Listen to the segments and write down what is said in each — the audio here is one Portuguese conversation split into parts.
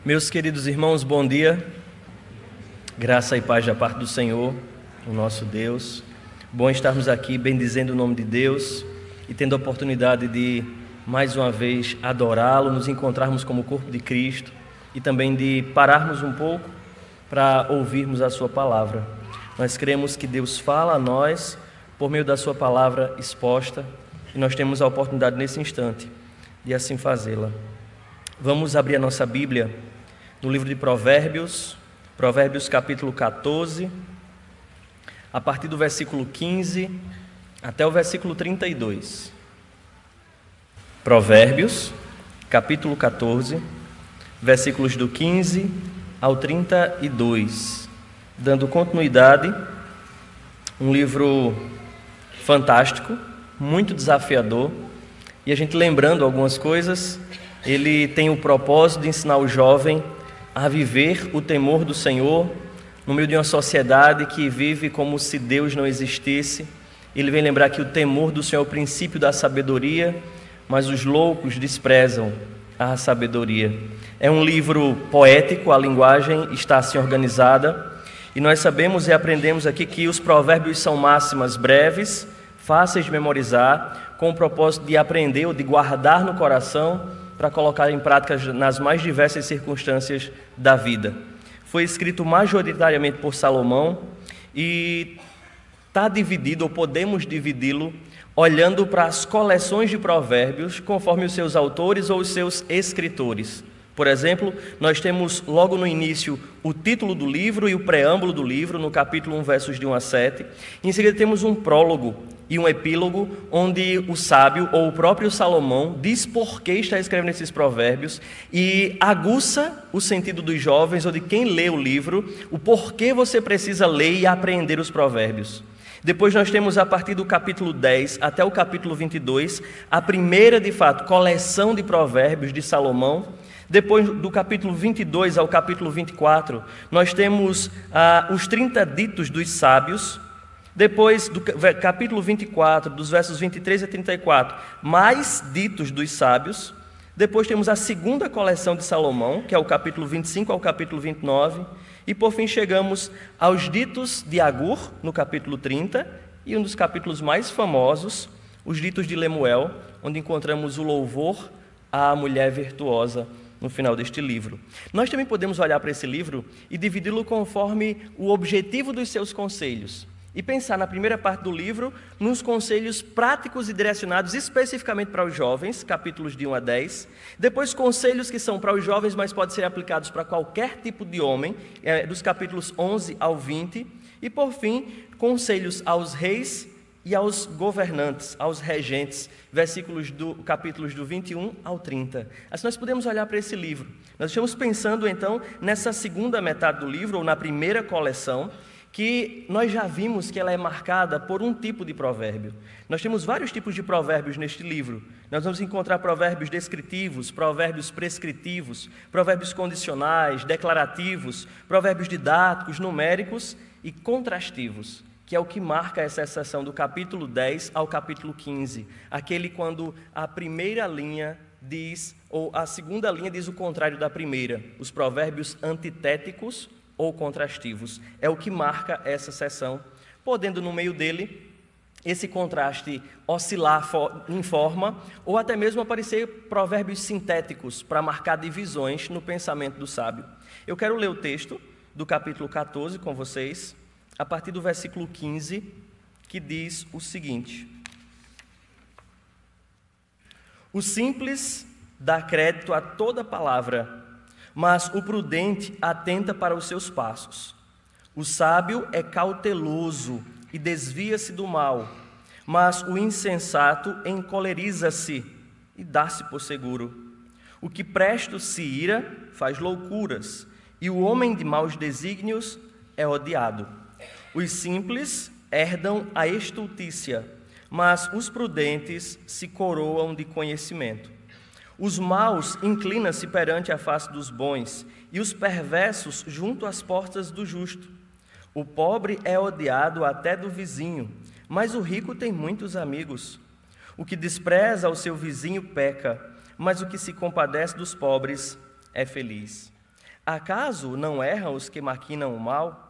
Meus queridos irmãos, bom dia. Graça e paz da parte do Senhor, o nosso Deus. Bom estarmos aqui bendizendo o nome de Deus e tendo a oportunidade de, mais uma vez, adorá-lo, nos encontrarmos como corpo de Cristo e também de pararmos um pouco para ouvirmos a sua palavra. Nós cremos que Deus fala a nós por meio da sua palavra exposta e nós temos a oportunidade nesse instante de assim fazê-la. Vamos abrir a nossa Bíblia no livro de Provérbios, Provérbios capítulo 14, a partir do versículo 15 até o versículo 32. Provérbios, capítulo 14, versículos do 15 ao 32. Dando continuidade, um livro fantástico, muito desafiador, e a gente lembrando algumas coisas, ele tem o propósito de ensinar o jovem a viver o temor do Senhor no meio de uma sociedade que vive como se Deus não existisse. Ele vem lembrar que o temor do Senhor é o princípio da sabedoria, mas os loucos desprezam a sabedoria. É um livro poético, a linguagem está assim organizada, e nós sabemos e aprendemos aqui que os provérbios são máximas breves, fáceis de memorizar, com o propósito de aprender ou de guardar no coração para colocar em prática nas mais diversas circunstâncias da vida. Foi escrito majoritariamente por Salomão e está dividido, ou podemos dividi-lo, olhando para as coleções de provérbios, conforme os seus autores ou os seus escritores. Por exemplo, nós temos logo no início o título do livro e o preâmbulo do livro, no capítulo 1, versos de 1 a 7. Em seguida temos um prólogo e um epílogo, onde o sábio, ou o próprio Salomão, diz por que está escrevendo esses provérbios e aguça o sentido dos jovens ou de quem lê o livro, o porquê você precisa ler e aprender os provérbios. Depois nós temos, a partir do capítulo 10 até o capítulo 22, a primeira, de fato, coleção de provérbios de Salomão. Depois do capítulo 22 ao capítulo 24, nós temos os 30 ditos dos sábios. Depois do capítulo 24, dos versos 23 a 34, mais ditos dos sábios. Depois temos a segunda coleção de Salomão, que é o capítulo 25 ao capítulo 29. E por fim chegamos aos ditos de Agur, no capítulo 30, e um dos capítulos mais famosos, os ditos de Lemuel, onde encontramos o louvor à mulher virtuosa no final deste livro. Nós também podemos olhar para esse livro e dividi-lo conforme o objetivo dos seus conselhos. E pensar na primeira parte do livro, nos conselhos práticos e direcionados especificamente para os jovens, capítulos de 1 a 10. Depois, conselhos que são para os jovens, mas podem ser aplicados para qualquer tipo de homem, dos capítulos 11 ao 20. E, por fim, conselhos aos reis e aos governantes, aos regentes, capítulos do 21 ao 30. Assim nós podemos olhar para esse livro. Nós estamos pensando, então, nessa segunda metade do livro, ou na primeira coleção, que nós já vimos que ela é marcada por um tipo de provérbio. Nós temos vários tipos de provérbios neste livro. Nós vamos encontrar provérbios descritivos, provérbios prescritivos, provérbios condicionais, declarativos, provérbios didáticos, numéricos e contrastivos, que é o que marca essa seção do capítulo 10 ao capítulo 15. Aquele quando a primeira linha diz, ou a segunda linha diz o contrário da primeira, os provérbios antitéticos ou contrastivos. É o que marca essa seção, podendo no meio dele esse contraste oscilar em forma ou até mesmo aparecer provérbios sintéticos para marcar divisões no pensamento do sábio. Eu quero ler o texto do capítulo 14 com vocês, a partir do versículo 15, que diz o seguinte: O simples dá crédito a toda palavra, mas o prudente atenta para os seus passos. O sábio é cauteloso e desvia-se do mal, mas o insensato encoleriza-se e dá-se por seguro. O que presto se ira faz loucuras, e o homem de maus desígnios é odiado. Os simples herdam a estultícia, mas os prudentes se coroam de conhecimento. Os maus inclinam-se perante a face dos bons, e os perversos junto às portas do justo. O pobre é odiado até do vizinho, mas o rico tem muitos amigos. O que despreza o seu vizinho peca, mas o que se compadece dos pobres é feliz. Acaso não erram os que maquinam o mal?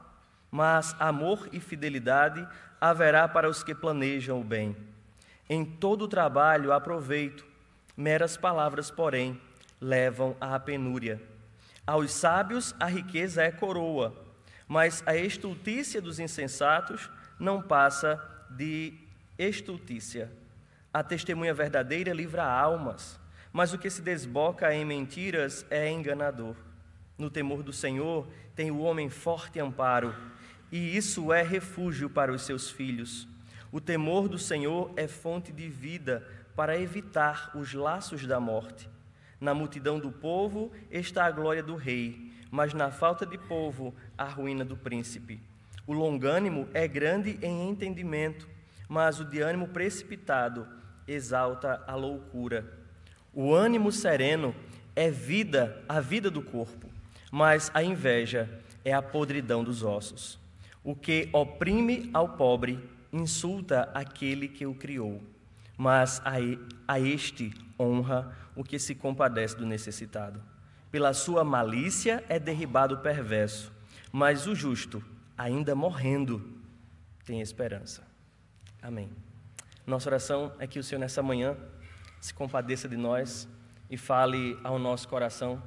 Mas amor e fidelidade haverá para os que planejam o bem. Em todo o trabalho há proveito, meras palavras, porém, levam à penúria. Aos sábios a riqueza é coroa, mas a estultícia dos insensatos não passa de estultícia. A testemunha verdadeira livra almas, mas o que se desboca em mentiras é enganador. No temor do Senhor tem o homem forte amparo, e isso é refúgio para os seus filhos. O temor do Senhor é fonte de vida para evitar os laços da morte. Na multidão do povo está a glória do rei, mas na falta de povo a ruína do príncipe. O longânimo é grande em entendimento, mas o de ânimo precipitado exalta a loucura. O ânimo sereno é vida, a vida do corpo, mas a inveja é a podridão dos ossos. O que oprime ao pobre insulta aquele que o criou, mas a este honra o que se compadece do necessitado. Pela sua malícia é derribado o perverso, mas o justo, ainda morrendo, tem esperança. Amém. Nossa oração é que o Senhor nessa manhã se compadeça de nós e fale ao nosso coração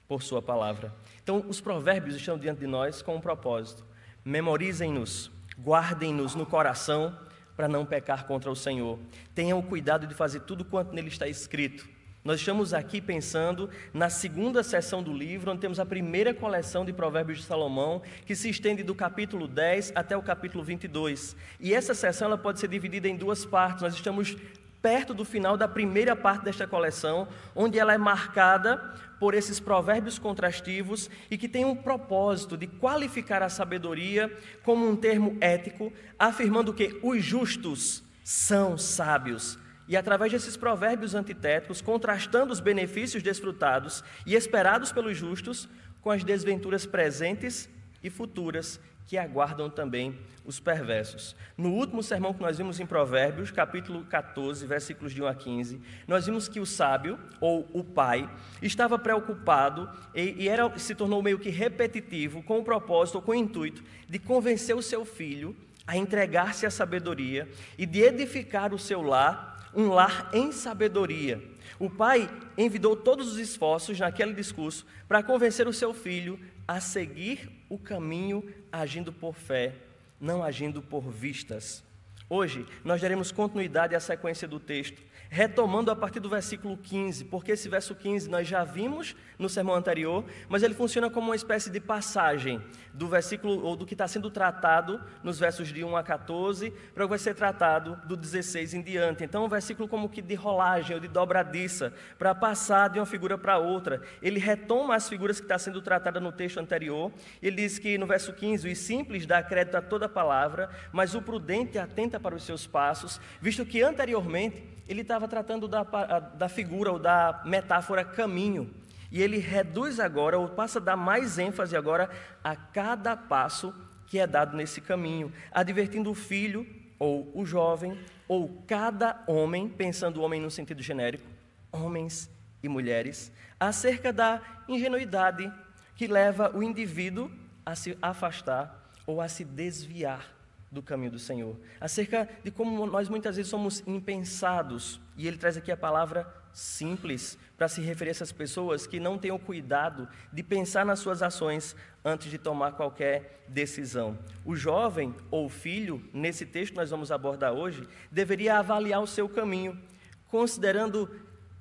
por sua palavra. Então, os provérbios estão diante de nós com um propósito. Memorizem-nos, guardem-nos no coração para não pecar contra o Senhor. Tenham o cuidado de fazer tudo quanto nele está escrito. Nós estamos aqui pensando na segunda seção do livro, onde temos a primeira coleção de Provérbios de Salomão, que se estende do capítulo 10 até o capítulo 22. E essa seção ela pode ser dividida em duas partes. Nós estamos perto do final da primeira parte desta coleção, onde ela é marcada por esses provérbios contrastivos e que tem um propósito de qualificar a sabedoria como um termo ético, afirmando que os justos são sábios. E através desses provérbios antitéticos, contrastando os benefícios desfrutados e esperados pelos justos com as desventuras presentes e futuras que aguardam também os perversos. No último sermão que nós vimos em Provérbios, capítulo 14, versículos de 1 a 15, nós vimos que o sábio, ou o pai, estava preocupado e se tornou meio que repetitivo com o propósito ou com o intuito de convencer o seu filho a entregar-se à sabedoria e de edificar o seu lar, um lar em sabedoria. O pai envidou todos os esforços naquele discurso para convencer o seu filho a seguir o caminho agindo por fé, não agindo por vistas. Hoje, nós daremos continuidade à sequência do texto, retomando a partir do versículo 15, porque esse verso 15 nós já vimos no sermão anterior, mas ele funciona como uma espécie de passagem do versículo, ou do que está sendo tratado nos versos de 1 a 14, para o que vai ser tratado do 16 em diante. Então, um versículo como que de rolagem ou de dobradiça, para passar de uma figura para outra. Ele retoma as figuras que está sendo tratada no texto anterior. Ele diz que no verso 15, o simples dá crédito a toda palavra, mas o prudente atenta para os seus passos, visto que anteriormente ele estava tratando da figura ou da metáfora caminho, e ele reduz agora, ou passa a dar mais ênfase agora a cada passo que é dado nesse caminho, advertindo o filho, ou o jovem, ou cada homem, pensando o homem no sentido genérico, homens e mulheres, acerca da ingenuidade que leva o indivíduo a se afastar ou a se desviar do caminho do Senhor, acerca de como nós muitas vezes somos impensados, e ele traz aqui a palavra simples para se referir a essas pessoas que não têm o cuidado de pensar nas suas ações antes de tomar qualquer decisão. O jovem ou filho, nesse texto que nós vamos abordar hoje, deveria avaliar o seu caminho, considerando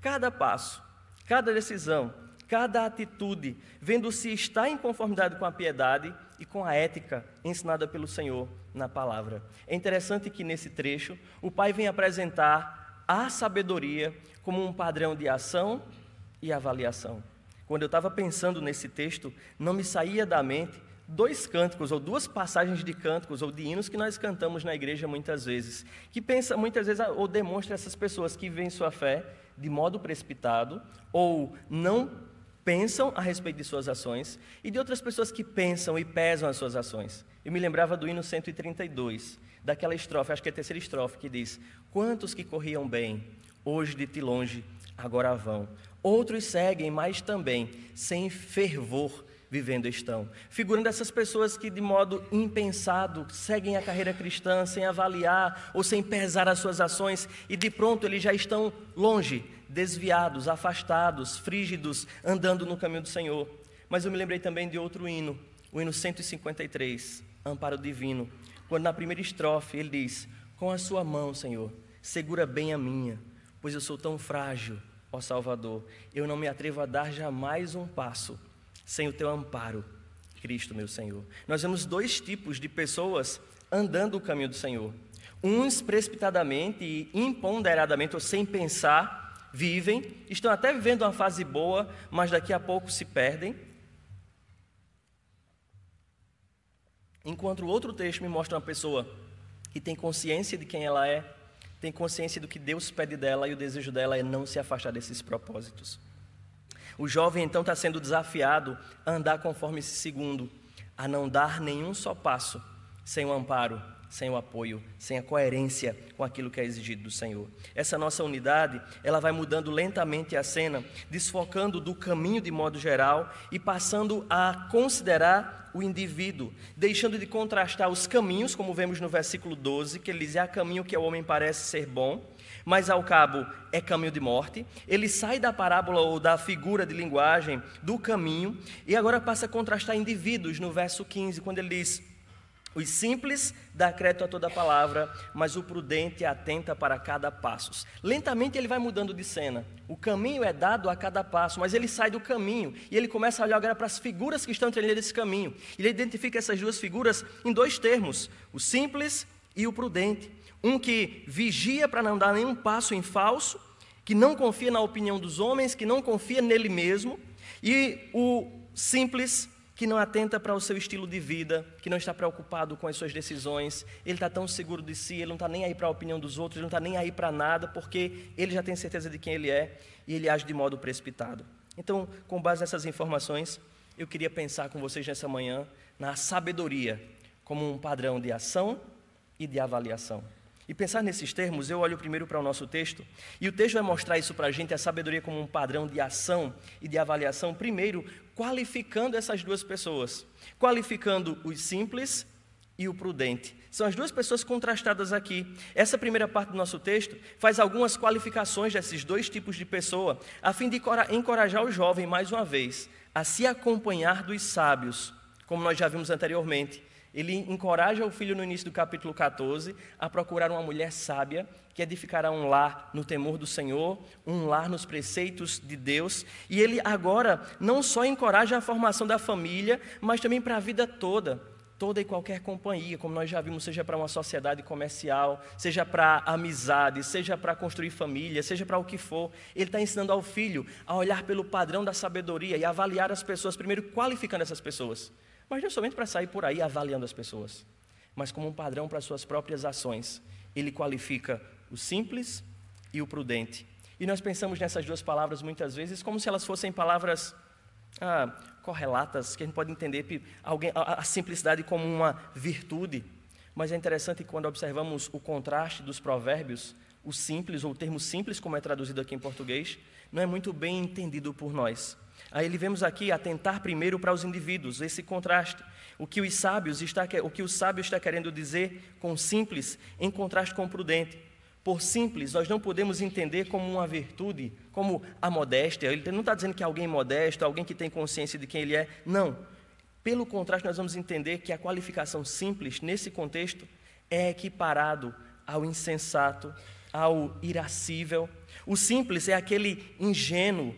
cada passo, cada decisão, cada atitude, vendo se está em conformidade com a piedade e com a ética ensinada pelo Senhor na palavra. É interessante que nesse trecho o pai vem apresentar a sabedoria como um padrão de ação e avaliação. Quando eu estava pensando nesse texto, não me saía da mente dois cânticos, ou duas passagens de cânticos, ou de hinos que nós cantamos na igreja muitas vezes, que pensa muitas vezes, ou demonstra essas pessoas que vivem sua fé de modo precipitado, ou não pensam a respeito de suas ações, e de outras pessoas que pensam e pesam as suas ações. Eu me lembrava do hino 132, daquela estrofe, acho que é a terceira estrofe, que diz: quantos que corriam bem, hoje de ti longe, agora vão. Outros seguem, mas também, sem fervor, vivendo estão. Figurando essas pessoas que de modo impensado seguem a carreira cristã sem avaliar ou sem pesar as suas ações e de pronto eles já estão longe, desviados, afastados, frígidos, andando no caminho do Senhor. Mas eu me lembrei também de outro hino, o hino 153, Amparo Divino, quando na primeira estrofe ele diz: com a sua mão, Senhor, segura bem a minha, pois eu sou tão frágil, ó Salvador, eu não me atrevo a dar jamais um passo sem o teu amparo, Cristo meu Senhor. Nós vemos dois tipos de pessoas andando o caminho do Senhor. Uns precipitadamente e imponderadamente, ou sem pensar, vivem, estão até vivendo uma fase boa, mas daqui a pouco se perdem. Enquanto o outro texto me mostra uma pessoa que tem consciência de quem ela é, tem consciência do que Deus pede dela e o desejo dela é não se afastar desses propósitos. O jovem então está sendo desafiado a andar conforme esse segundo, a não dar nenhum só passo sem o amparo, sem o apoio, sem a coerência com aquilo que é exigido do Senhor. Essa nossa unidade, ela vai mudando lentamente a cena, desfocando do caminho de modo geral e passando a considerar o indivíduo, deixando de contrastar os caminhos, como vemos no versículo 12, que ele diz: há caminho que ao homem parece ser bom, mas ao cabo é caminho de morte. Ele sai da parábola ou da figura de linguagem do caminho e agora passa a contrastar indivíduos no verso 15, quando ele diz: os simples dá crédito a toda palavra, mas o prudente atenta para cada passo. Lentamente ele vai mudando de cena. O caminho é dado a cada passo, mas ele sai do caminho e ele começa a olhar agora para as figuras que estão trilhando esse caminho. Ele identifica essas duas figuras em dois termos: o simples e o prudente. Um que vigia para não dar nenhum passo em falso, que não confia na opinião dos homens, que não confia nele mesmo, e o simples que não atenta para o seu estilo de vida, que não está preocupado com as suas decisões, ele está tão seguro de si, ele não está nem aí para a opinião dos outros, ele não está nem aí para nada, porque ele já tem certeza de quem ele é e ele age de modo precipitado. Então, com base nessas informações, eu queria pensar com vocês nessa manhã na sabedoria como um padrão de ação e de avaliação. E pensar nesses termos, eu olho primeiro para o nosso texto, e o texto vai mostrar isso para a gente, a sabedoria como um padrão de ação e de avaliação, primeiro qualificando essas duas pessoas, qualificando os simples e o prudente. São as duas pessoas contrastadas aqui. Essa primeira parte do nosso texto faz algumas qualificações desses dois tipos de pessoa, a fim de encorajar o jovem, mais uma vez, a se acompanhar dos sábios, como nós já vimos anteriormente. Ele encoraja o filho no início do capítulo 14 a procurar uma mulher sábia que edificará um lar no temor do Senhor, um lar nos preceitos de Deus. E ele agora não só encoraja a formação da família, mas também para a vida toda e qualquer companhia, como nós já vimos, seja para uma sociedade comercial, seja para amizade, seja para construir família, seja para o que for. Ele está ensinando ao filho a olhar pelo padrão da sabedoria e avaliar as pessoas, primeiro qualificando essas pessoas. Mas não somente para sair por aí avaliando as pessoas, mas como um padrão para as suas próprias ações. Ele qualifica o simples e o prudente. E nós pensamos nessas duas palavras muitas vezes como se elas fossem palavras correlatas, que a gente pode entender a simplicidade como uma virtude. Mas é interessante que quando observamos o contraste dos provérbios, o simples, ou o termo simples, como é traduzido aqui em português, não é muito bem entendido por nós. Aí ele vemos aqui atentar primeiro para os indivíduos, esse contraste. O que o sábio está querendo dizer com simples, em contraste com o prudente. Por simples, nós não podemos entender como uma virtude, como a modéstia. Ele não está dizendo que é alguém modesto, alguém que tem consciência de quem ele é. Não. Pelo contraste, nós vamos entender que a qualificação simples, nesse contexto, é equiparado ao insensato, ao irascível. O simples é aquele ingênuo,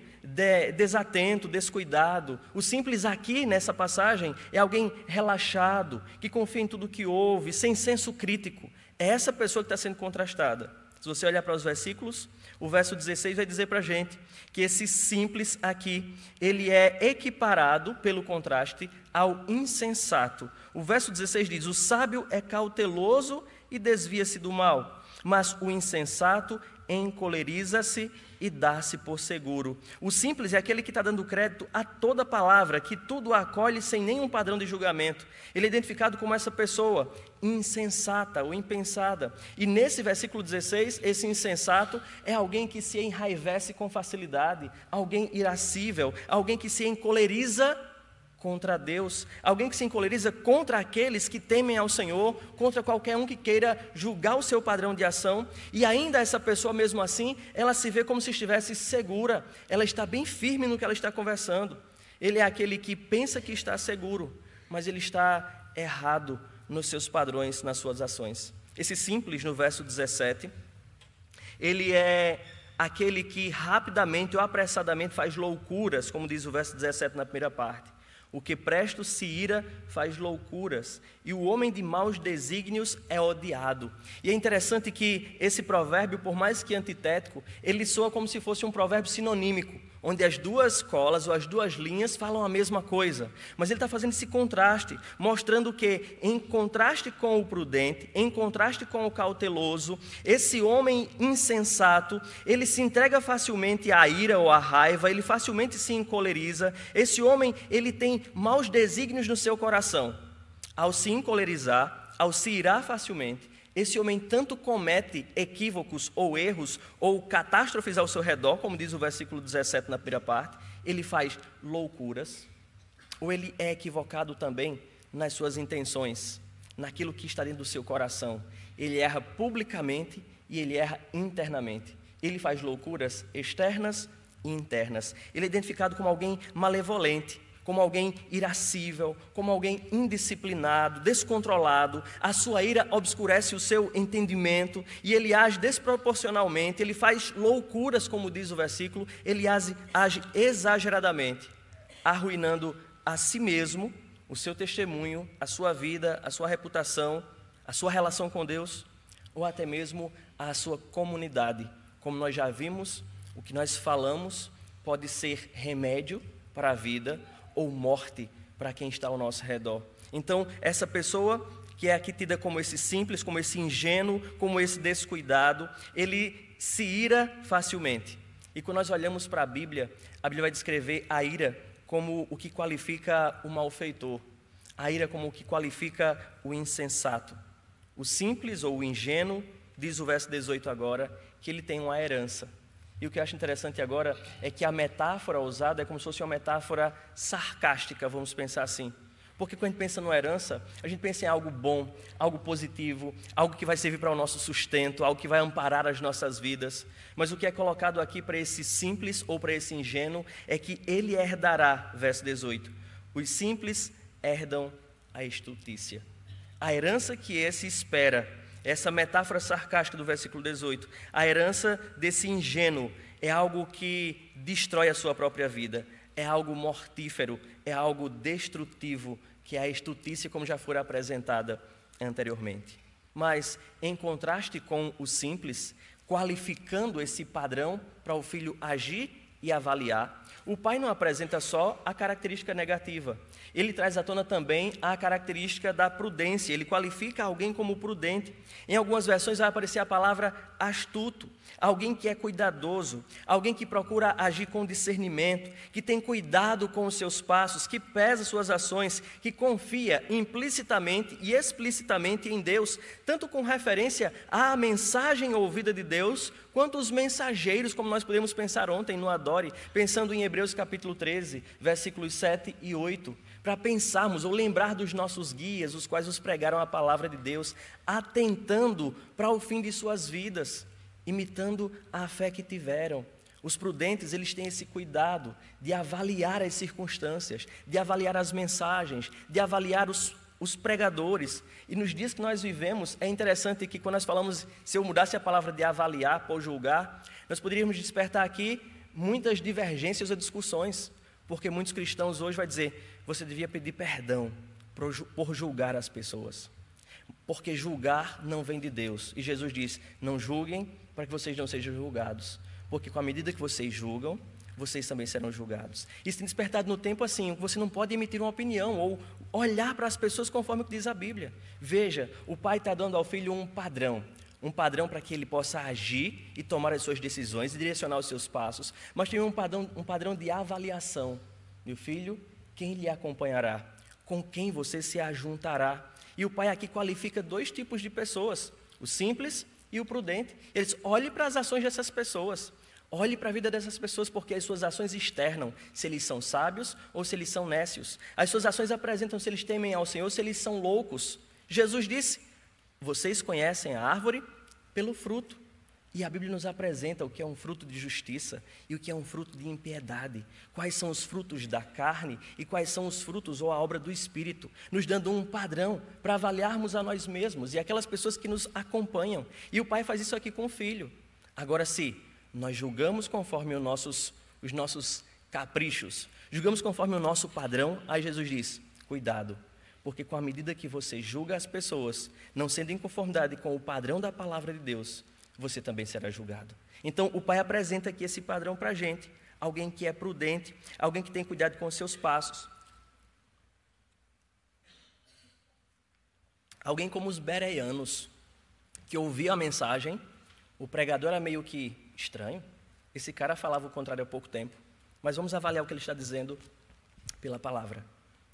desatento, descuidado. O simples aqui nessa passagem é alguém relaxado, que confia em tudo que ouve, sem senso crítico. É essa pessoa que está sendo contrastada. Se você olhar para os versículos, o verso 16 vai dizer para a gente que esse simples aqui, ele é equiparado, pelo contraste, ao insensato. O verso 16 diz: o sábio é cauteloso e desvia-se do mal, mas o insensato encoleriza-se e dá-se por seguro. O simples é aquele que está dando crédito a toda palavra, que tudo acolhe sem nenhum padrão de julgamento. Ele é identificado como essa pessoa insensata ou impensada. E nesse versículo 16, esse insensato é alguém que se enraivece com facilidade, alguém irascível, alguém que se encoleriza contra Deus, alguém que se encoleriza contra aqueles que temem ao Senhor, contra qualquer um que queira julgar o seu padrão de ação, e ainda essa pessoa mesmo assim, ela se vê como se estivesse segura, ela está bem firme no que ela está conversando. Ele é aquele que pensa que está seguro, mas ele está errado nos seus padrões, nas suas ações. Esse simples, no verso 17, ele é aquele que rapidamente ou apressadamente faz loucuras, como diz o verso 17 na primeira parte. O que presto se ira faz loucuras, e o homem de maus desígnios é odiado. E é interessante que esse provérbio, por mais que antitético, ele soa como se fosse um provérbio sinonímico, onde as duas colas ou as duas linhas falam a mesma coisa. Mas ele está fazendo esse contraste, mostrando que, em contraste com o prudente, em contraste com o cauteloso, esse homem insensato, ele se entrega facilmente à ira ou à raiva, ele facilmente se encoleriza. Esse homem, ele tem maus desígnios no seu coração. Ao se encolerizar, ao se irar facilmente, esse homem tanto comete equívocos ou erros ou catástrofes ao seu redor, como diz o versículo 17 na primeira parte, ele faz loucuras, ou ele é equivocado também nas suas intenções, naquilo que está dentro do seu coração. Ele erra publicamente e ele erra internamente. Ele faz loucuras externas e internas. Ele é identificado como alguém malevolente, como alguém irascível, como alguém indisciplinado, descontrolado. A sua ira obscurece o seu entendimento e ele age desproporcionalmente, ele faz loucuras, como diz o versículo, ele age exageradamente, arruinando a si mesmo, o seu testemunho, a sua vida, a sua reputação, a sua relação com Deus, ou até mesmo a sua comunidade. Como nós já vimos, o que nós falamos pode ser remédio para a vida, ou morte para quem está ao nosso redor. Então, essa pessoa que é aqui tida como esse simples, como esse ingênuo, como esse descuidado, ele se ira facilmente. E quando nós olhamos para a Bíblia vai descrever a ira como o que qualifica o malfeitor, a ira como o que qualifica o insensato. O simples ou o ingênuo, diz o verso 18 agora, que ele tem uma herança. E o que eu acho interessante agora é que a metáfora usada é como se fosse uma metáfora sarcástica, vamos pensar assim. Porque quando a gente pensa numa herança, a gente pensa em algo bom, algo positivo, algo que vai servir para o nosso sustento, algo que vai amparar as nossas vidas. Mas o que é colocado aqui para esse simples ou para esse ingênuo é que ele herdará, verso 18, os simples herdam a estultícia. A herança que esse espera, essa metáfora sarcástica do versículo 18, a herança desse ingênuo é algo que destrói a sua própria vida, é algo mortífero, é algo destrutivo, que é a estultícia como já foi apresentada anteriormente. Mas, em contraste com o simples, qualificando esse padrão para o filho agir e avaliar, o pai não apresenta só a característica negativa, ele traz à tona também a característica da prudência, ele qualifica alguém como prudente. Em algumas versões vai aparecer a palavra astuto, alguém que é cuidadoso, alguém que procura agir com discernimento, que tem cuidado com os seus passos, que pesa suas ações, que confia implicitamente e explicitamente em Deus, tanto com referência à mensagem ouvida de Deus, quanto os mensageiros, como nós podemos pensar ontem no Adore, pensando em Hebreus capítulo 13, versículos 7 e 8, para pensarmos ou lembrar dos nossos guias, os quais nos pregaram a palavra de Deus, atentando para o fim de suas vidas, imitando a fé que tiveram. Os prudentes, eles têm esse cuidado de avaliar as circunstâncias, de avaliar as mensagens, de avaliar os pregadores. E nos dias que nós vivemos, é interessante que quando nós falamos, se eu mudasse a palavra de avaliar por julgar, nós poderíamos despertar aqui muitas divergências ou discussões, porque muitos cristãos hoje vão dizer, você devia pedir perdão por julgar as pessoas, porque julgar não vem de Deus. E Jesus diz, não julguem para que vocês não sejam julgados, porque com a medida que vocês julgam, vocês também serão julgados. Isso tem despertado no tempo assim, você não pode emitir uma opinião ou olhar para as pessoas conforme o que diz a Bíblia. Veja, o pai está dando ao filho um padrão para que ele possa agir e tomar as suas decisões e direcionar os seus passos, mas tem um padrão de avaliação. Meu filho, quem lhe acompanhará? Com quem você se ajuntará? E o pai aqui qualifica dois tipos de pessoas, o simples e o prudente. Eles olhem para as ações dessas pessoas, Olhe para a vida dessas pessoas, porque as suas ações externam se eles são sábios ou se eles são nécios. As suas ações apresentam se eles temem ao Senhor ou se eles são loucos. Jesus disse: vocês conhecem a árvore pelo fruto. E a Bíblia nos apresenta o que é um fruto de justiça e o que é um fruto de impiedade. Quais são os frutos da carne e quais são os frutos ou a obra do Espírito, nos dando um padrão para avaliarmos a nós mesmos e aquelas pessoas que nos acompanham. E o Pai faz isso aqui com o Filho. Agora, se nós julgamos conforme os nossos caprichos, julgamos conforme o nosso padrão, aí Jesus diz: cuidado, porque com a medida que você julga as pessoas, não sendo em conformidade com o padrão da palavra de Deus, você também será julgado. Então, o Pai apresenta aqui esse padrão para a gente. Alguém que é prudente, alguém que tem cuidado com os seus passos. Alguém como os bereanos, que ouvia a mensagem, o pregador era meio que estranho. Esse cara falava o contrário há pouco tempo. Mas vamos avaliar o que ele está dizendo pela palavra.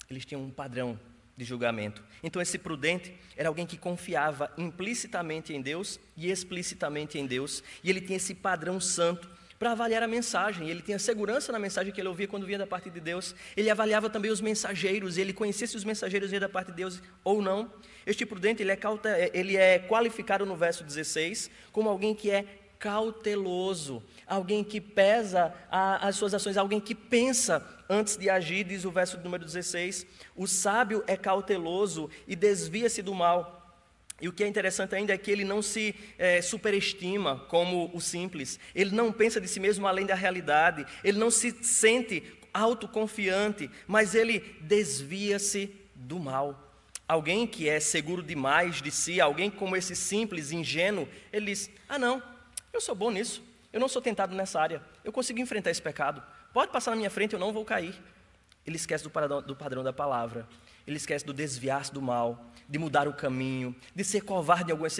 Eles tinham um padrão de julgamento. Então esse prudente era alguém que confiava implicitamente em Deus e explicitamente em Deus, e ele tinha esse padrão santo para avaliar a mensagem. Ele tinha segurança na mensagem que ele ouvia quando vinha da parte de Deus. Ele avaliava também os mensageiros, ele conhecia se os mensageiros vinham da parte de Deus ou não. Este prudente, ele é qualificado no verso 16 como alguém que é cauteloso, alguém que pesa as suas ações, alguém que pensa antes de agir, diz o verso número 16. O sábio é cauteloso e desvia-se do mal. E o que é interessante ainda é que ele não se superestima como o simples, ele não pensa de si mesmo além da realidade, ele não se sente autoconfiante, mas ele desvia-se do mal. Alguém que é seguro demais de si, alguém como esse simples, ingênuo, ele diz: não, eu sou bom nisso, eu não sou tentado nessa área, eu consigo enfrentar esse pecado, pode passar na minha frente, eu não vou cair. Ele esquece do padrão da palavra, ele esquece do desviar-se do mal, de mudar o caminho, de ser covarde em algumas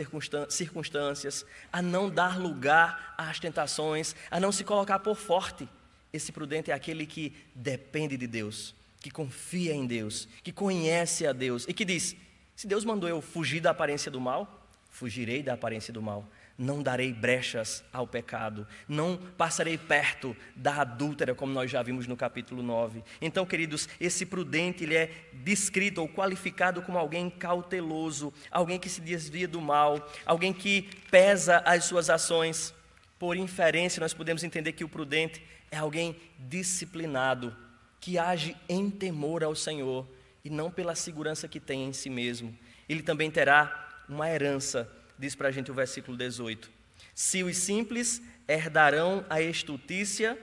circunstâncias, a não dar lugar às tentações, a não se colocar por forte. Esse prudente é aquele que depende de Deus, que confia em Deus, que conhece a Deus e que diz: se Deus mandou eu fugir da aparência do mal, fugirei da aparência do mal. Não darei brechas ao pecado, não passarei perto da adúltera, como nós já vimos no capítulo 9. Então, queridos, esse prudente, ele é descrito ou qualificado como alguém cauteloso, alguém que se desvia do mal, alguém que pesa as suas ações. Por inferência, nós podemos entender que o prudente é alguém disciplinado, que age em temor ao Senhor e não pela segurança que tem em si mesmo. Ele também terá uma herança. Diz para a gente o versículo 18: se os simples herdarão a estultícia,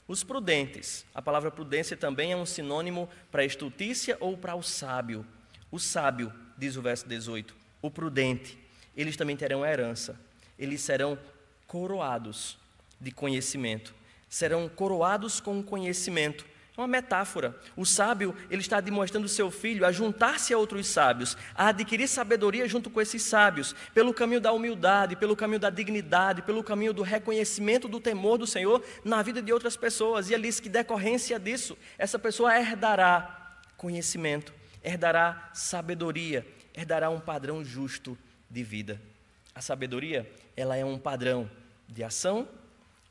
os prudentes. A palavra prudência também é um sinônimo para estultícia ou para o sábio. O sábio, diz o verso 18, o prudente, eles também terão a herança. Eles serão coroados de conhecimento. Serão coroados com conhecimento. É uma metáfora. O sábio, ele está demonstrando seu filho a juntar-se a outros sábios, a adquirir sabedoria junto com esses sábios, pelo caminho da humildade, pelo caminho da dignidade, pelo caminho do reconhecimento do temor do Senhor na vida de outras pessoas. E ele diz que, decorrência disso, essa pessoa herdará conhecimento, herdará sabedoria, herdará um padrão justo de vida. A sabedoria, ela é um padrão de ação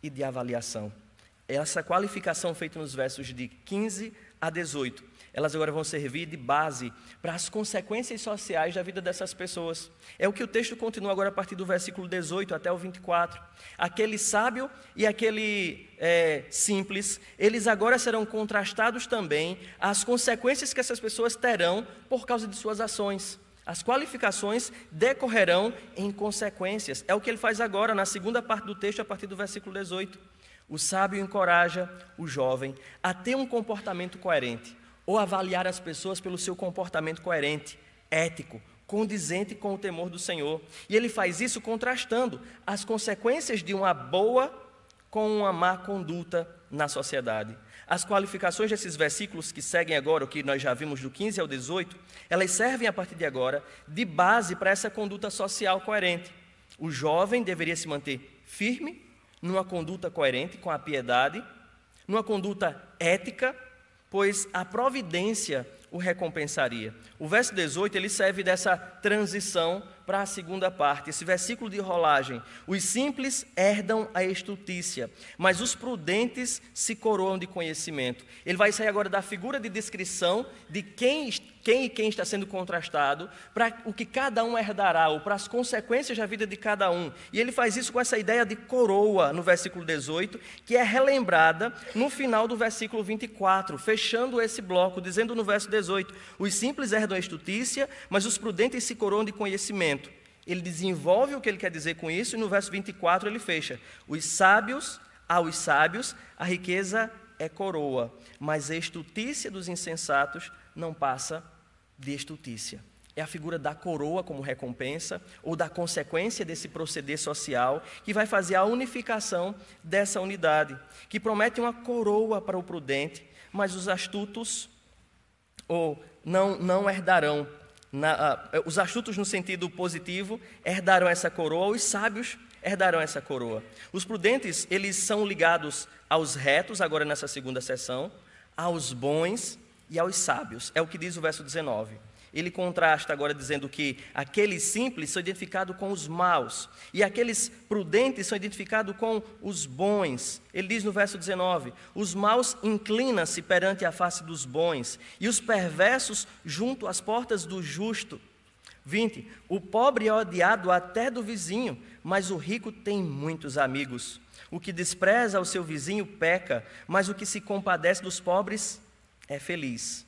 e de avaliação. Essa qualificação feita nos versos de 15 a 18, elas agora vão servir de base para as consequências sociais da vida dessas pessoas. É o que o texto continua agora a partir do versículo 18 até o 24. Aquele sábio e aquele simples, eles agora serão contrastados também as consequências que essas pessoas terão por causa de suas ações. As qualificações decorrerão em consequências. É o que ele faz agora na segunda parte do texto, a partir do versículo 18. O sábio encoraja o jovem a ter um comportamento coerente, ou avaliar as pessoas pelo seu comportamento coerente, ético, condizente com o temor do Senhor. E ele faz isso contrastando as consequências de uma boa com uma má conduta na sociedade. As qualificações desses versículos que seguem agora, o que nós já vimos do 15 ao 18, elas servem a partir de agora de base para essa conduta social coerente. O jovem deveria se manter firme, numa conduta coerente com a piedade, numa conduta ética, pois a providência o recompensaria. O verso 18, ele serve dessa transição para a segunda parte. Esse versículo de rolagem: os simples herdam a estultícia, mas os prudentes se coroam de conhecimento. Ele vai sair agora da figura de descrição de quem está sendo contrastado, para o que cada um herdará, ou para as consequências da vida de cada um. E ele faz isso com essa ideia de coroa no versículo 18, que é relembrada no final do versículo 24, fechando esse bloco, dizendo no verso 18: os simples herdam a estultícia, mas os prudentes se coroam de conhecimento. Ele desenvolve o que ele quer dizer com isso, e no verso 24 ele fecha: aos sábios a riqueza é coroa, mas a estultícia dos insensatos não passa de estultícia. É a figura da coroa como recompensa, ou da consequência desse proceder social, que vai fazer a unificação dessa unidade, que promete uma coroa para o prudente, mas os astutos não herdarão. Os astutos, no sentido positivo, herdarão essa coroa, os sábios herdarão essa coroa. Os prudentes, eles são ligados aos retos, agora nessa segunda seção, aos bons e aos sábios. É o que diz o verso 19. Ele contrasta agora dizendo que aqueles simples são identificados com os maus e aqueles prudentes são identificados com os bons. Ele diz no verso 19: os maus inclinam-se perante a face dos bons e os perversos junto às portas do justo. 20. O pobre é odiado até do vizinho, mas o rico tem muitos amigos. O que despreza o seu vizinho peca, mas o que se compadece dos pobres é feliz.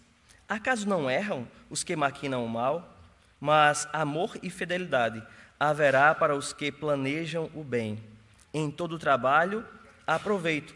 Acaso não erram os que maquinam o mal? Mas amor e fidelidade haverá para os que planejam o bem. Em todo trabalho há proveito,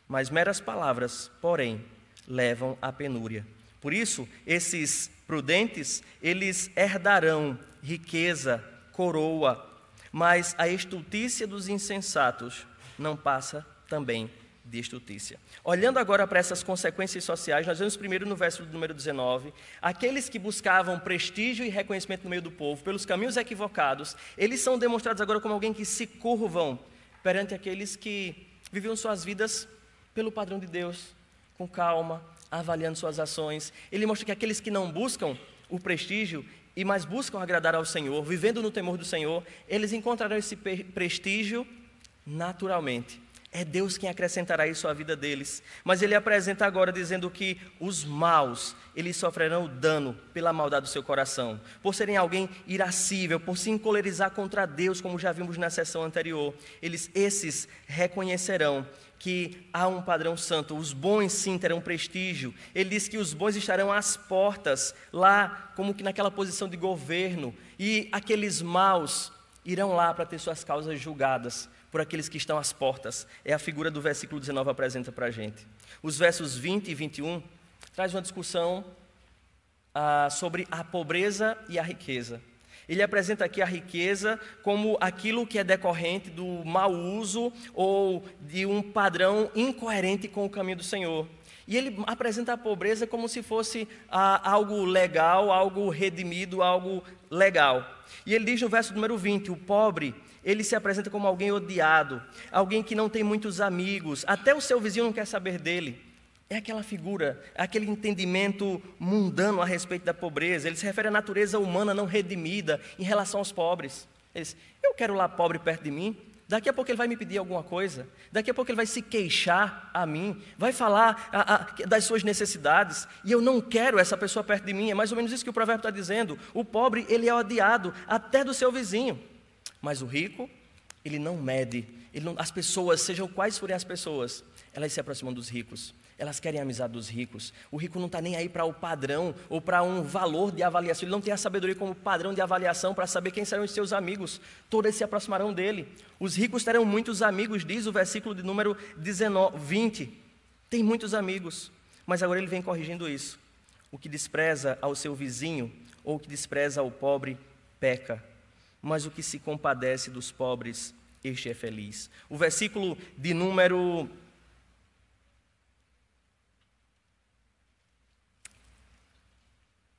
mas meras palavras, porém, levam à penúria. Por isso, esses prudentes, eles herdarão riqueza, coroa, mas a estultícia dos insensatos não passa também de estultícia. Olhando agora para essas consequências sociais, nós vemos primeiro no verso número 19, aqueles que buscavam prestígio e reconhecimento no meio do povo pelos caminhos equivocados, eles são demonstrados agora como alguém que se curvam perante aqueles que viviam suas vidas pelo padrão de Deus, com calma, avaliando suas ações. Ele mostra que aqueles que não buscam o prestígio e mais buscam agradar ao Senhor, vivendo no temor do Senhor, eles encontrarão esse prestígio naturalmente. É Deus quem acrescentará isso à vida deles. Mas ele apresenta agora dizendo que os maus, eles sofrerão dano pela maldade do seu coração, por serem alguém irascível, por se encolerizar contra Deus, como já vimos na sessão anterior. Esses reconhecerão que há um padrão santo. Os bons sim terão prestígio. Ele diz que os bons estarão às portas, lá como que naquela posição de governo, e aqueles maus irão lá para ter suas causas julgadas por aqueles que estão às portas. É a figura do versículo 19 apresenta para a gente. Os versos 20 e 21 traz uma discussão sobre a pobreza e a riqueza. Ele apresenta aqui a riqueza como aquilo que é decorrente do mau uso ou de um padrão incoerente com o caminho do Senhor. E ele apresenta a pobreza como se fosse algo legal, algo redimido, algo legal. E ele diz no verso número 20, o pobre, ele se apresenta como alguém odiado, alguém que não tem muitos amigos, até o seu vizinho não quer saber dele. É aquela figura, aquele entendimento mundano a respeito da pobreza. Ele se refere à natureza humana não redimida em relação aos pobres. Ele diz, eu quero lá pobre perto de mim. Daqui a pouco ele vai me pedir alguma coisa. Daqui a pouco ele vai se queixar a mim. Vai falar das suas necessidades. E eu não quero essa pessoa perto de mim. É mais ou menos isso que o provérbio está dizendo. O pobre, ele é odiado até do seu vizinho. Mas o rico, ele não mede. As pessoas, sejam quais forem as pessoas, elas se aproximam dos ricos. Elas querem a amizade dos ricos. O rico não está nem aí para o padrão ou para um valor de avaliação. Ele não tem a sabedoria como padrão de avaliação para saber quem serão os seus amigos. Todos se aproximarão dele. Os ricos terão muitos amigos, diz o versículo de número 20. Tem muitos amigos. Mas agora ele vem corrigindo isso. O que despreza ao seu vizinho ou o que despreza ao pobre, peca. Mas o que se compadece dos pobres, este é feliz. O versículo de número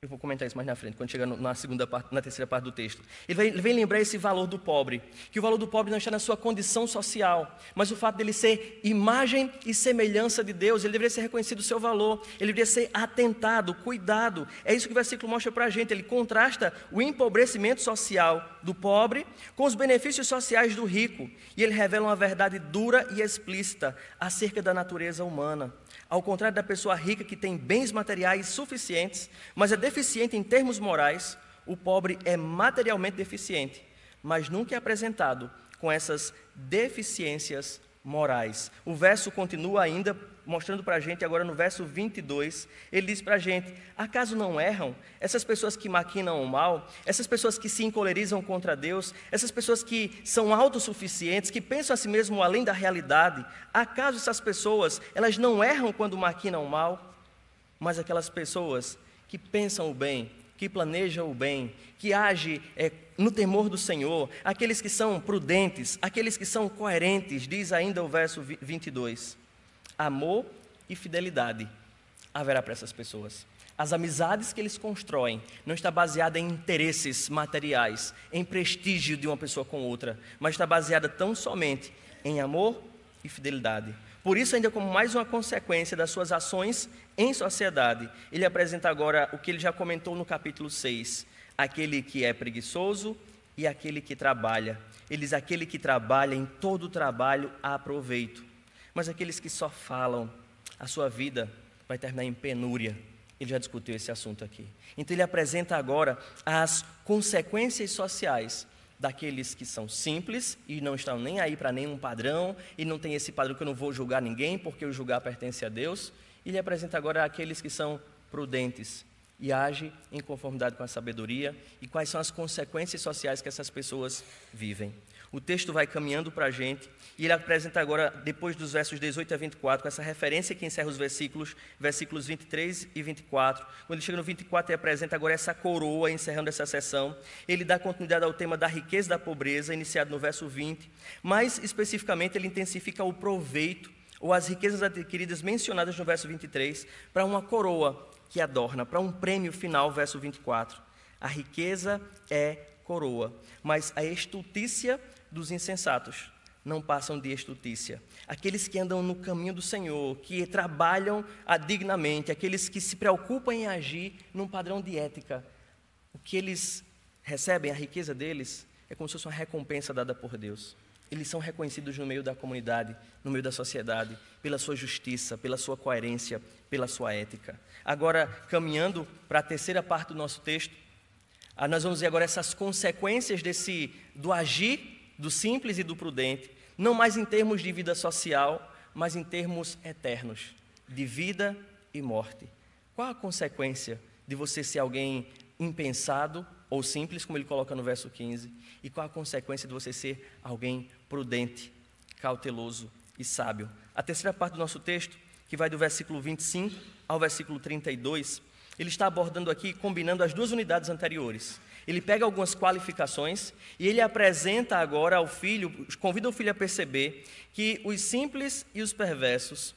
Eu vou comentar isso mais na frente, quando chegar na terceira parte do texto. Ele vem lembrar esse valor do pobre, que o valor do pobre não está na sua condição social, mas o fato dele ser imagem e semelhança de Deus. Ele deveria ser reconhecido o seu valor, ele deveria ser atentado, cuidado. É isso que o versículo mostra para a gente. Ele contrasta o empobrecimento social do pobre com os benefícios sociais do rico, e ele revela uma verdade dura e explícita acerca da natureza humana. Ao contrário da pessoa rica que tem bens materiais suficientes, mas é deficiente em termos morais, o pobre é materialmente deficiente, mas nunca é apresentado com essas deficiências morais. O verso continua ainda mostrando para a gente, agora no verso 22, ele diz para a gente: acaso não erram essas pessoas que maquinam o mal, essas pessoas que se encolerizam contra Deus, essas pessoas que são autossuficientes, que pensam a si mesmo além da realidade? Acaso essas pessoas, elas não erram quando maquinam o mal? Mas aquelas pessoas que pensam o bem, que planejam o bem, que agem no temor do Senhor, aqueles que são prudentes, aqueles que são coerentes, diz ainda o verso 22, amor e fidelidade haverá para essas pessoas. As amizades que eles constroem não está baseada em interesses materiais, em prestígio de uma pessoa com outra, mas está baseada tão somente em amor e fidelidade. Por isso, ainda como mais uma consequência das suas ações em sociedade, ele apresenta agora o que ele já comentou no capítulo 6, aquele que é preguiçoso e aquele que trabalha. Ele diz: aquele que trabalha, em todo trabalho há proveito, mas aqueles que só falam, a sua vida vai terminar em penúria. Ele já discutiu esse assunto aqui. Então ele apresenta agora as consequências sociais daqueles que são simples e não estão nem aí para nenhum padrão, e não tem esse padrão que eu não vou julgar ninguém, porque o julgar pertence a Deus. Ele apresenta agora aqueles que são prudentes e agem em conformidade com a sabedoria, e quais são as consequências sociais que essas pessoas vivem. O texto vai caminhando para a gente, e ele apresenta agora, depois dos versos 18 a 24, com essa referência que encerra os versículos 23 e 24. Quando ele chega no 24, ele apresenta agora essa coroa, encerrando essa sessão. Ele dá continuidade ao tema da riqueza e da pobreza, iniciado no verso 20. Mais especificamente, ele intensifica o proveito, ou as riquezas adquiridas mencionadas no verso 23, para uma coroa que adorna, para um prêmio final, verso 24. A riqueza é coroa, mas a estultícia dos insensatos não passam de estultícia. Aqueles que andam no caminho do Senhor, que trabalham dignamente, aqueles que se preocupam em agir num padrão de ética, o que eles recebem, a riqueza deles, é como se fosse uma recompensa dada por Deus. Eles são reconhecidos no meio da comunidade, no meio da sociedade, pela sua justiça, pela sua coerência, pela sua ética. Agora, caminhando para a terceira parte do nosso texto, nós vamos ver agora essas consequências do agir do simples e do prudente, não mais em termos de vida social, mas em termos eternos, de vida e morte. Qual a consequência de você ser alguém impensado ou simples, como ele coloca no verso 15, e qual a consequência de você ser alguém prudente, cauteloso e sábio? A terceira parte do nosso texto, que vai do versículo 25 ao versículo 32, ele está abordando aqui, combinando as duas unidades anteriores. Ele pega algumas qualificações e ele apresenta agora ao filho, convida o filho a perceber que os simples perversos,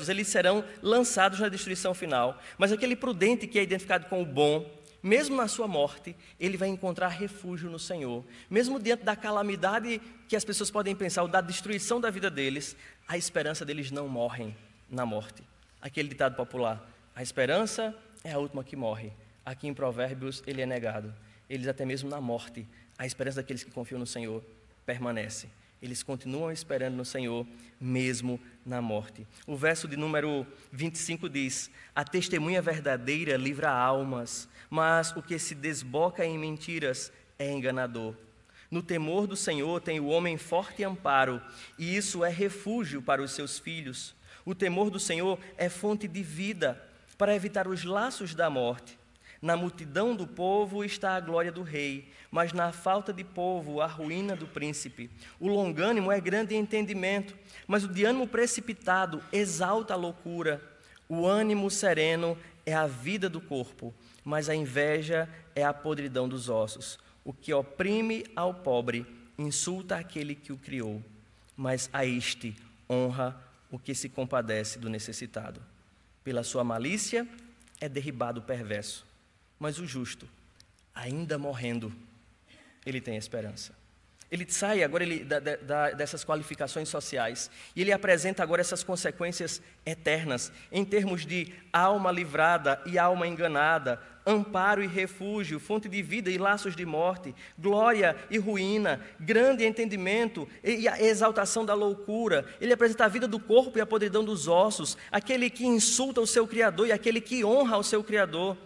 eles serão lançados na destruição final, mas aquele prudente que é identificado com o bom, mesmo na sua morte, ele vai encontrar refúgio no Senhor. Mesmo diante da calamidade que as pessoas podem pensar, ou da destruição da vida deles, a esperança deles não morre na morte. Aquele ditado popular: a esperança é a última que morre. Aqui em Provérbios ele é negado. Eles até mesmo na morte, a esperança daqueles que confiam no Senhor permanece. Eles continuam esperando no Senhor, mesmo na morte. O verso de número 25 diz: a testemunha verdadeira livra almas, mas o que se desboca em mentiras é enganador. No temor do Senhor tem o homem forte amparo, e isso é refúgio para os seus filhos. O temor do Senhor é fonte de vida, para evitar os laços da morte. Na multidão do povo está a glória do rei, mas na falta de povo a ruína do príncipe. O longânimo é grande em entendimento, mas o de ânimo precipitado exalta a loucura. O ânimo sereno é a vida do corpo, mas a inveja é a podridão dos ossos. O que oprime ao pobre insulta aquele que o criou, mas a este honra o que se compadece do necessitado. Pela sua malícia é derribado o perverso, mas o justo, ainda morrendo, ele tem esperança. Ele sai agora dessas qualificações sociais e ele apresenta agora essas consequências eternas em termos de alma livrada e alma enganada, amparo e refúgio, fonte de vida e laços de morte, glória e ruína, grande entendimento e a exaltação da loucura. Ele apresenta a vida do corpo e a podridão dos ossos, aquele que insulta o seu Criador e aquele que honra o seu Criador,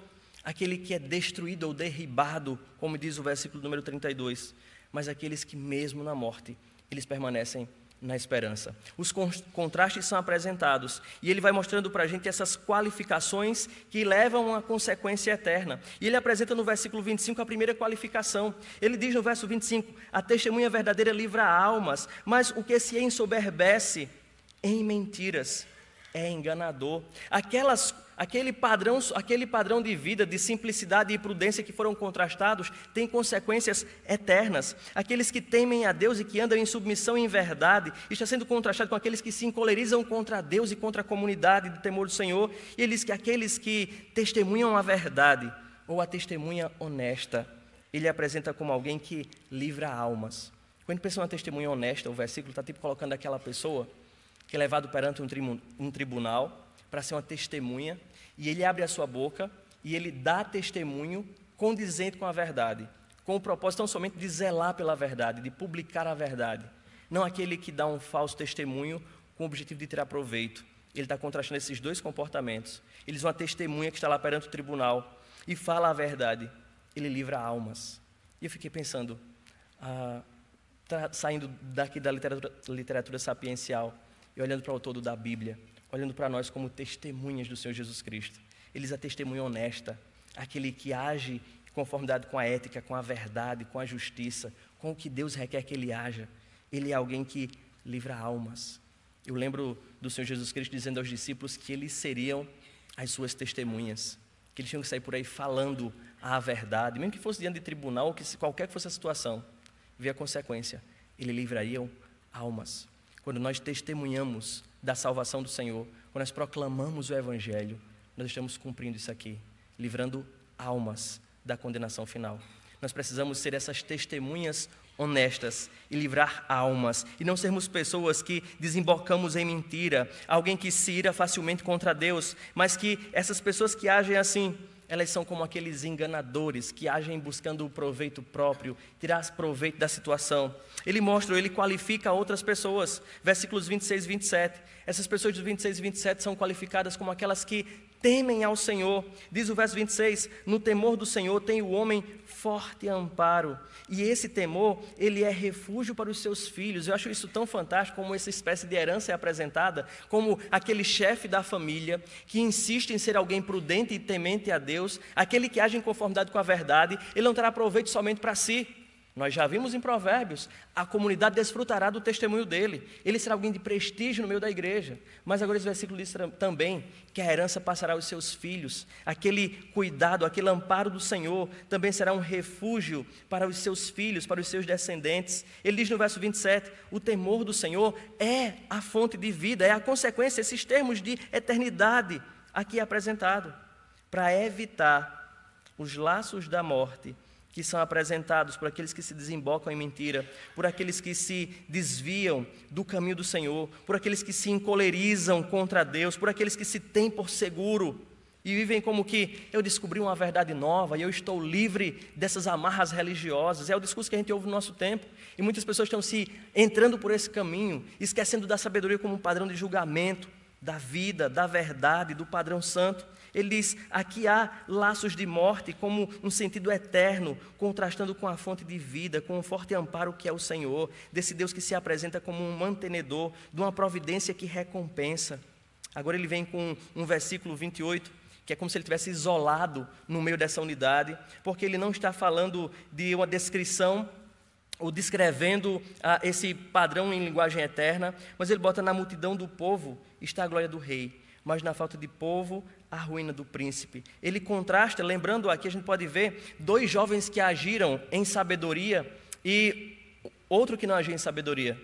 aquele que é destruído ou derribado, como diz o versículo número 32, mas aqueles que mesmo na morte, eles permanecem na esperança. Os contrastes são apresentados e ele vai mostrando para a gente essas qualificações que levam a uma consequência eterna. E ele apresenta no versículo 25 a primeira qualificação. Ele diz no verso 25, a testemunha verdadeira livra almas, mas o que se ensoberbece em mentiras é enganador. Aquele padrão de vida, de simplicidade e prudência que foram contrastados, tem consequências eternas. Aqueles que temem a Deus e que andam em submissão e em verdade, está sendo contrastado com aqueles que se encolerizam contra Deus e contra a comunidade do temor do Senhor. E ele diz que aqueles que testemunham a verdade, ou a testemunha honesta, ele apresenta como alguém que livra almas. Quando pensa em uma testemunha honesta, o versículo está tipo colocando aquela pessoa que é levado perante um tribunal para ser uma testemunha, e ele abre a sua boca e ele dá testemunho condizente com a verdade, com o propósito não somente de zelar pela verdade, de publicar a verdade, não aquele que dá um falso testemunho com o objetivo de tirar proveito. Ele está contrastando esses dois comportamentos. Ele diz uma testemunha que está lá perante o tribunal e fala a verdade, ele livra almas. E eu fiquei pensando, saindo daqui da literatura sapiencial, e olhando para o todo da Bíblia, olhando para nós como testemunhas do Senhor Jesus Cristo. Eles a testemunha honesta, aquele que age em conformidade com a ética, com a verdade, com a justiça, com o que Deus requer que ele haja. Ele é alguém que livra almas. Eu lembro do Senhor Jesus Cristo dizendo aos discípulos que eles seriam as suas testemunhas, que eles tinham que sair por aí falando a verdade, mesmo que fosse diante de tribunal, ou que qualquer que fosse a situação, ver a consequência, eles livrariam almas. Quando nós testemunhamos da salvação do Senhor, quando nós proclamamos o Evangelho, nós estamos cumprindo isso aqui, livrando almas da condenação final. Nós precisamos ser essas testemunhas honestas e livrar almas, e não sermos pessoas que desembocamos em mentira, alguém que se ira facilmente contra Deus, mas que essas pessoas que agem assim, elas são como aqueles enganadores que agem buscando o proveito próprio, tirar proveito da situação. Ele mostra, ele qualifica outras pessoas, versículos 26 e 27. Essas pessoas dos 26 e 27 são qualificadas como aquelas que temem ao Senhor. Diz o verso 26, no temor do Senhor tem o homem forte amparo, e esse temor, ele é refúgio para os seus filhos. Eu acho isso tão fantástico, como essa espécie de herança é apresentada, como aquele chefe da família, que insiste em ser alguém prudente e temente a Deus, aquele que age em conformidade com a verdade, ele não terá proveito somente para si. Nós já vimos em Provérbios, a comunidade desfrutará do testemunho dele, ele será alguém de prestígio no meio da igreja, mas agora esse versículo diz também que a herança passará aos seus filhos, aquele cuidado, aquele amparo do Senhor também será um refúgio para os seus filhos, para os seus descendentes. Ele diz no verso 27, o temor do Senhor é a fonte de vida, é a consequência, esses termos de eternidade aqui apresentado, para evitar os laços da morte, que são apresentados por aqueles que se desembocam em mentira, por aqueles que se desviam do caminho do Senhor, por aqueles que se encolerizam contra Deus, por aqueles que se têm por seguro e vivem como que eu descobri uma verdade nova e eu estou livre dessas amarras religiosas. É o discurso que a gente ouve no nosso tempo, e muitas pessoas estão se entrando por esse caminho, esquecendo da sabedoria como um padrão de julgamento, da vida, da verdade, do padrão santo. Ele diz, aqui há laços de morte como um sentido eterno, contrastando com a fonte de vida, com o forte amparo que é o Senhor, desse Deus que se apresenta como um mantenedor, de uma providência que recompensa. Agora ele vem com um versículo 28, que é como se ele tivesse isolado no meio dessa unidade, porque ele não está falando de uma descrição ou descrevendo esse padrão em linguagem eterna, mas ele bota na multidão do povo está a glória do rei, mas na falta de povo, a ruína do príncipe. Ele contrasta, lembrando aqui, a gente pode ver dois jovens que agiram em sabedoria e outro que não agiu em sabedoria.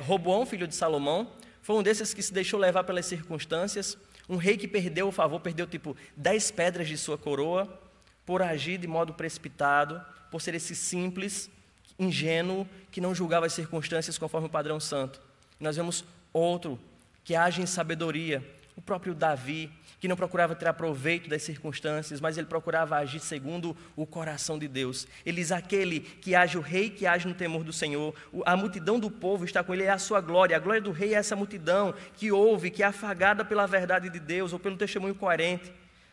Roboão, filho de Salomão, foi um desses que se deixou levar pelas circunstâncias. Um rei que perdeu o favor, perdeu tipo 10 pedras de sua coroa, por agir de modo precipitado, por ser esse simples, ingênuo, que não julgava as circunstâncias conforme o padrão santo. Nós vemos outro que age em sabedoria, o próprio Davi, que não procurava tirar proveito das circunstâncias, mas ele procurava agir segundo o coração de Deus. Ele diz: aquele que age, o rei que age no temor do Senhor, a multidão do povo está com ele, é a sua glória. A glória do rei é essa multidão que ouve, que é afagada pela verdade de Deus ou pelo testemunho coerente.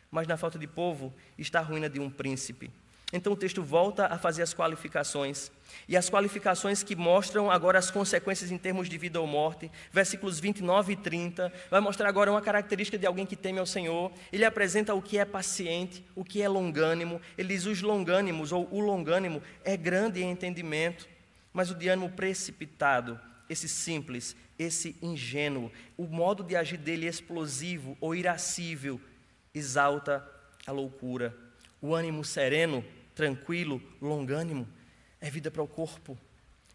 Mas na falta de povo está a ruína de um príncipe. Então o texto volta a fazer as qualificações, e as qualificações que mostram agora as consequências em termos de vida ou morte. Versículos 29 e 30, vai mostrar agora uma característica de alguém que teme ao Senhor. Ele apresenta o que é paciente, o que é longânimo. Ele diz: os longânimos, ou o longânimo, é grande em entendimento, mas o de ânimo precipitado, esse simples, esse ingênuo, o modo de agir dele explosivo ou irascível, exalta a loucura. O ânimo sereno, tranquilo, longânimo, é vida para o corpo,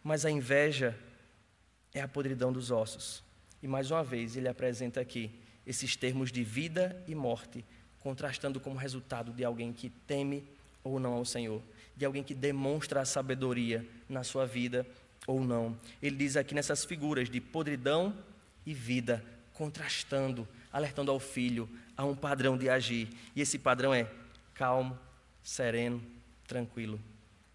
mas a inveja é a podridão dos ossos. E mais uma vez ele apresenta aqui esses termos de vida e morte, contrastando como resultado de alguém que teme ou não ao Senhor, de alguém que demonstra a sabedoria na sua vida ou não. Ele diz aqui nessas figuras de podridão e vida, contrastando, alertando ao filho a um padrão de agir. E esse padrão é calmo, sereno, tranquilo.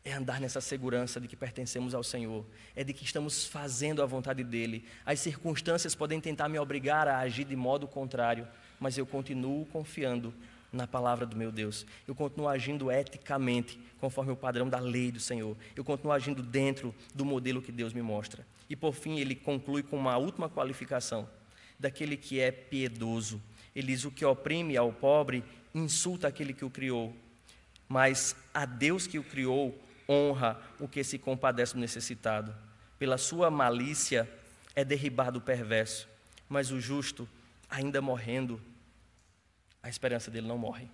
É andar nessa segurança de que pertencemos ao Senhor, é de que estamos fazendo a vontade dEle. As circunstâncias podem tentar me obrigar a agir de modo contrário, mas eu continuo confiando na palavra do meu Deus. Eu continuo agindo eticamente, conforme o padrão da lei do Senhor. Eu continuo agindo dentro do modelo que Deus me mostra. E por fim ele conclui com uma última qualificação, daquele que é piedoso. Ele diz: o que oprime ao pobre insulta aquele que o criou, mas a Deus que o criou honra o que se compadece do necessitado. Pela sua malícia é derribado o perverso, mas o justo, ainda morrendo, a esperança dele não morre.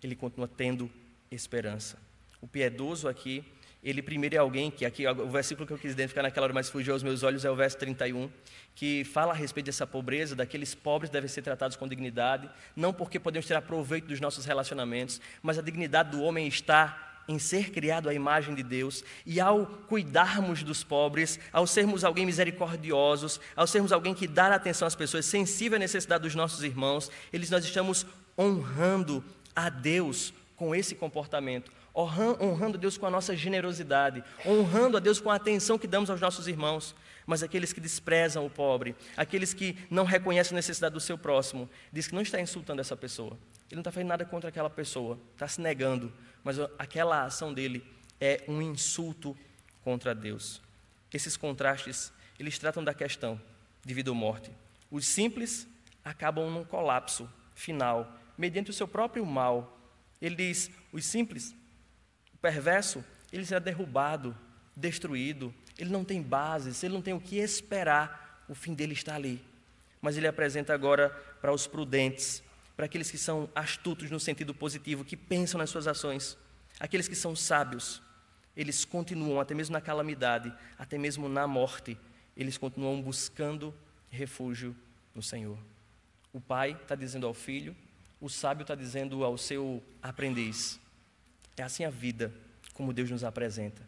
Ele continua tendo esperança. O piedoso aqui, ele primeiro é alguém que, aqui o versículo que eu quis identificar naquela hora, mas fugiu aos meus olhos, é o verso 31, que fala a respeito dessa pobreza, daqueles pobres devem ser tratados com dignidade, não porque podemos tirar proveito dos nossos relacionamentos, mas a dignidade do homem está em ser criado à imagem de Deus, e ao cuidarmos dos pobres, ao sermos alguém misericordiosos, ao sermos alguém que dá atenção às pessoas, sensível à necessidade dos nossos irmãos, nós estamos honrando a Deus com esse comportamento, honrando a Deus com a nossa generosidade, honrando a Deus com a atenção que damos aos nossos irmãos. Mas aqueles que desprezam o pobre, aqueles que não reconhecem a necessidade do seu próximo, diz que não está insultando essa pessoa, ele não está fazendo nada contra aquela pessoa, está se negando, mas aquela ação dele é um insulto contra Deus. Esses contrastes, eles tratam da questão de vida ou morte. Os simples acabam num colapso final, mediante o seu próprio mal. Ele diz: os simples, o perverso, ele será derrubado, destruído, ele não tem bases, ele não tem o que esperar, o fim dele está ali. Mas ele apresenta agora para os prudentes, para aqueles que são astutos no sentido positivo, que pensam nas suas ações, aqueles que são sábios, eles continuam, até mesmo na calamidade, até mesmo na morte, eles continuam buscando refúgio no Senhor. O pai está dizendo ao filho, o sábio está dizendo ao seu aprendiz. É assim a vida, como Deus nos apresenta.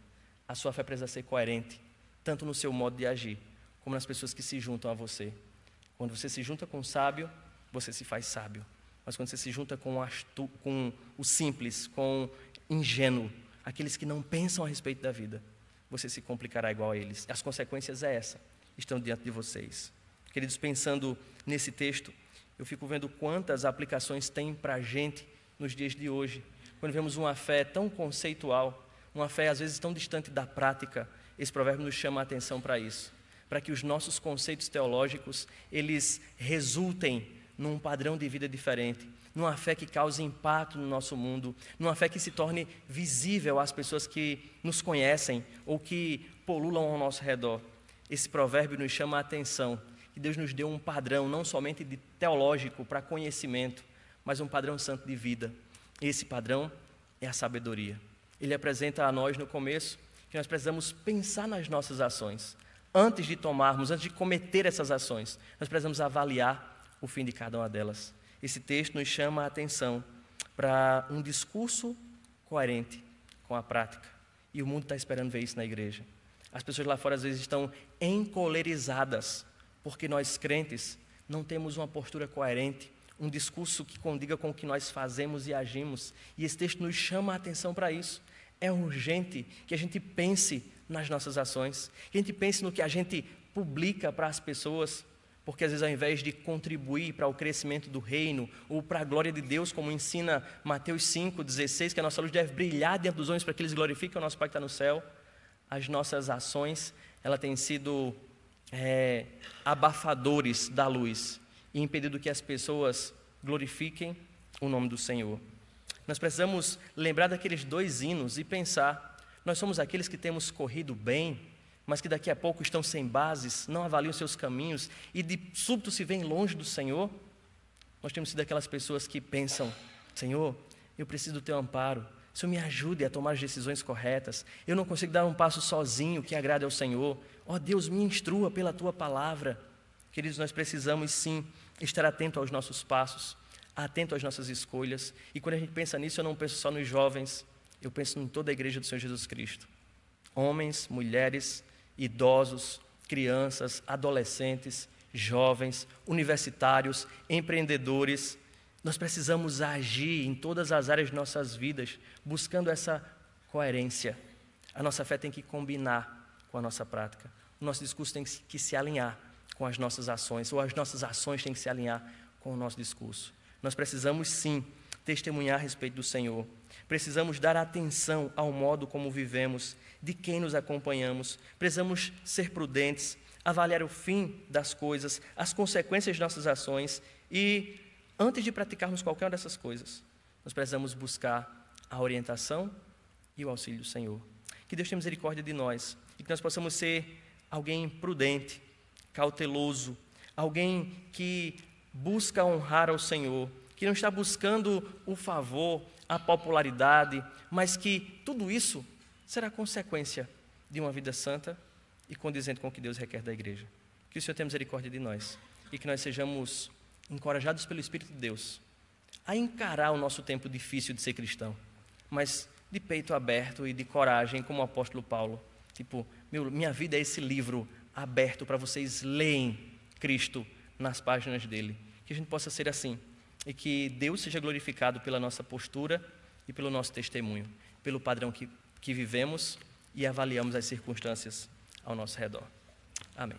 A sua fé precisa ser coerente, tanto no seu modo de agir, como nas pessoas que se juntam a você. Quando você se junta com o sábio, você se faz sábio. Mas quando você se junta com o simples, com o ingênuo, aqueles que não pensam a respeito da vida, você se complicará igual a eles. As consequências estão diante de vocês. Queridos, pensando nesse texto, eu fico vendo quantas aplicações tem para a gente nos dias de hoje. Quando vemos uma fé tão conceitual, uma fé às vezes tão distante da prática, esse provérbio nos chama a atenção para isso, para que os nossos conceitos teológicos, eles resultem num padrão de vida diferente, numa fé que cause impacto no nosso mundo, numa fé que se torne visível às pessoas que nos conhecem ou que pululam ao nosso redor. Esse provérbio nos chama a atenção, que Deus nos deu um padrão, não somente de teológico para conhecimento, mas um padrão santo de vida. Esse padrão é a sabedoria. Ele apresenta a nós no começo que nós precisamos pensar nas nossas ações. Antes de cometer essas ações, nós precisamos avaliar o fim de cada uma delas. esse texto nos chama a atenção para um discurso coerente com a prática. E o mundo está esperando ver isso na igreja. As pessoas lá fora às vezes estão encolerizadas, porque nós crentes não temos uma postura coerente, um discurso que condiga com o que nós fazemos e agimos. E esse texto nos chama a atenção para isso. É urgente que a gente pense nas nossas ações, que a gente pense no que a gente publica para as pessoas, porque às vezes ao invés de contribuir para o crescimento do reino ou para a glória de Deus, como ensina Mateus 5,16, que a nossa luz deve brilhar diante dos homens para que eles glorifiquem o nosso Pai que está no céu, as nossas ações elas têm sido abafadores da luz e impedido que as pessoas glorifiquem o nome do Senhor. Nós precisamos lembrar daqueles 2 hinos e pensar, nós somos aqueles que temos corrido bem, mas que daqui a pouco estão sem bases, não avaliam seus caminhos e de súbito se veem longe do Senhor. Nós temos sido aquelas pessoas que pensam, Senhor, eu preciso do teu amparo, Senhor, me ajude a tomar as decisões corretas, eu não consigo dar um passo sozinho que agrade ao Senhor, ó Deus, me instrua pela tua palavra. Queridos, nós precisamos sim estar atento aos nossos passos, atento às nossas escolhas, e quando a gente pensa nisso, eu não penso só nos jovens, eu penso em toda a igreja do Senhor Jesus Cristo, homens, mulheres, idosos, crianças, adolescentes, jovens, universitários, empreendedores. Nós precisamos agir em todas as áreas de nossas vidas, buscando essa coerência. A nossa fé tem que combinar com a nossa prática. O nosso discurso tem que se alinhar com as nossas ações, ou as nossas ações têm que se alinhar com o nosso discurso. Nós precisamos sim testemunhar a respeito do Senhor. Precisamos dar atenção ao modo como vivemos, de quem nos acompanhamos. Precisamos ser prudentes, avaliar o fim das coisas, as consequências de nossas ações e, antes de praticarmos qualquer uma dessas coisas, nós precisamos buscar a orientação e o auxílio do Senhor. Que Deus tenha misericórdia de nós e que nós possamos ser alguém prudente, cauteloso, alguém que busca honrar ao Senhor, que não está buscando o favor, a popularidade, mas que tudo isso será consequência de uma vida santa e condizente com o que Deus requer da igreja. Que o Senhor tenha misericórdia de nós e que nós sejamos encorajados pelo Espírito de Deus a encarar o nosso tempo difícil de ser cristão, mas de peito aberto e de coragem, como o apóstolo Paulo. Tipo, minha vida é esse livro aberto para vocês leem Cristo nas páginas dele. Que a gente possa ser assim e que Deus seja glorificado pela nossa postura e pelo nosso testemunho, pelo padrão que vivemos e avaliamos as circunstâncias ao nosso redor. Amém.